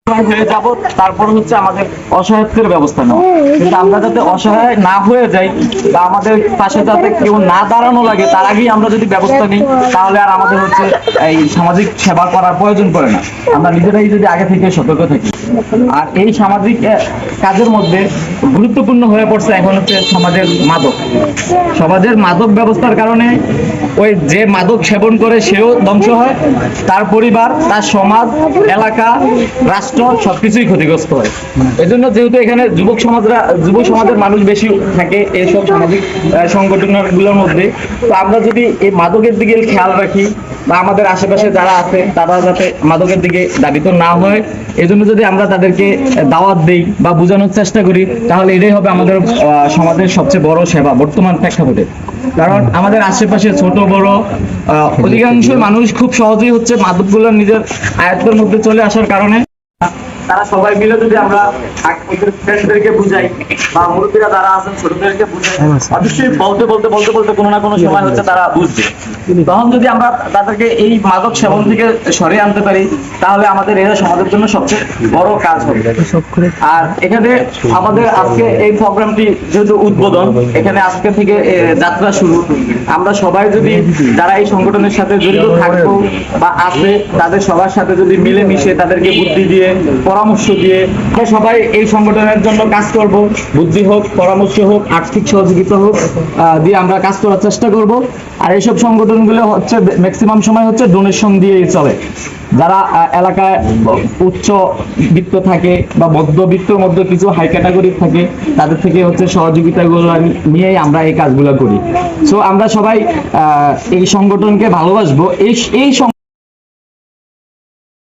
হয়ে যাব, তারপর হচ্ছে আমাদের অসহায়ত্বের ব্যবস্থা নেওয়া। কিন্তু আমরা যাতে অসহায় না হয়ে যাই বা আমাদের পাশে যাতে কেউ না দাঁড়ানো লাগে, তার আগেই আমরা যদি ব্যবস্থা নিই, তাহলে আর আমাদের হচ্ছে এই সামাজিক সেবা করার প্রয়োজন পড়ে না। আমরা নিজেরাই যদি আগে থেকে সতর্ক থাকি। আর এই সামাজিক কাজের মধ্যে গুরুত্বপূর্ণ হয়ে পড়ছে এখন হচ্ছে সমাজের মাদক ব্যবস্থার কারণে ওই যে মাদক সেবন করে সেও ধ্বংস হয়, তার পরিবার, তার সমাজ, এলাকা, রাষ্ট্র সবকিছুই ক্ষতিগ্রস্ত হয়। এজন্য যেহেতু এখানে যুব সমাজের মানুষ বেশি থাকে এইসব সামাজিক সংগঠনগুলোর মধ্যে, তো আমরা যদি এই মাদকের দিকে খেয়াল রাখি বা আমাদের আশেপাশে যারা আছে তারা যাতে মাদকের দিকে ধাবিত না হয়, এজন্য যদি আমরা তাদেরকে দাওয়াত দেই বা বোঝানোর চেষ্টা করি, তাহলে এটাই হবে আমাদের সমাজের সবচেয়ে বড় সেবা বর্তমান প্রেক্ষাপটে। কারণ আমাদের আশেপাশে ছোট বড় অধিকাংশ মানুষ খুব সহজেই হচ্ছে মাদকগুলো নিজের আয়ত্তের মধ্যে চলে আসার কারণে তারা সবাই মিলে যদি আমরা ফ্রেন্ডদেরকে বুঝাই বা মুরব্বীরা যারা আছেন ছোটদেরকে বুঝাই, অবশ্যই বলতে কোনো না কোনো সময় হচ্ছে তারা বুঝবে। তখন যদি আমরা তাদেরকে এই মাদক সেবন থেকে সরিয়ে আনতে পারি, তাহলে আমাদের এটা সমাজের জন্য সবচেয়ে বড় কাজ হবে। আর এখানে আমাদের আজকে এই প্রোগ্রামটি যেহেতু উদ্বোধন, এখানে আজকে থেকে যাত্রা শুরু। আমরা সবাই যদি যারা এই সংগঠনের সাথে জড়িত থাকবো বা আছে, তাদের সবার সাথে যদি মিলেমিশে তাদেরকে বুদ্ধি দিয়ে, পরামর্শ দিয়ে আমরা সবাই এই সংগঠনের জন্য কাজ করব। বুদ্ধি হোক, পরামর্শ হোক, আর্থিক সহযোগিতা হোক, দিয়ে আমরা কাজ করার চেষ্টা করব। আর এইসব সংগঠনগুলো হচ্ছে ম্যাক্সিমাম সময় হচ্ছে ডোনেশন দিয়েই চলে। যারা এলাকায় উচ্চ বিত্ত থাকে বা মধ্যবিত্তর মধ্যে কিছু হাই ক্যাটাগরি থাকে, তাদের থেকে হচ্ছে সহযোগিতাগুলো নিয়েই আমরা এই কাজগুলো করি। সো আমরা সবাই এই সংগঠনকে ভালোবাসবো। এই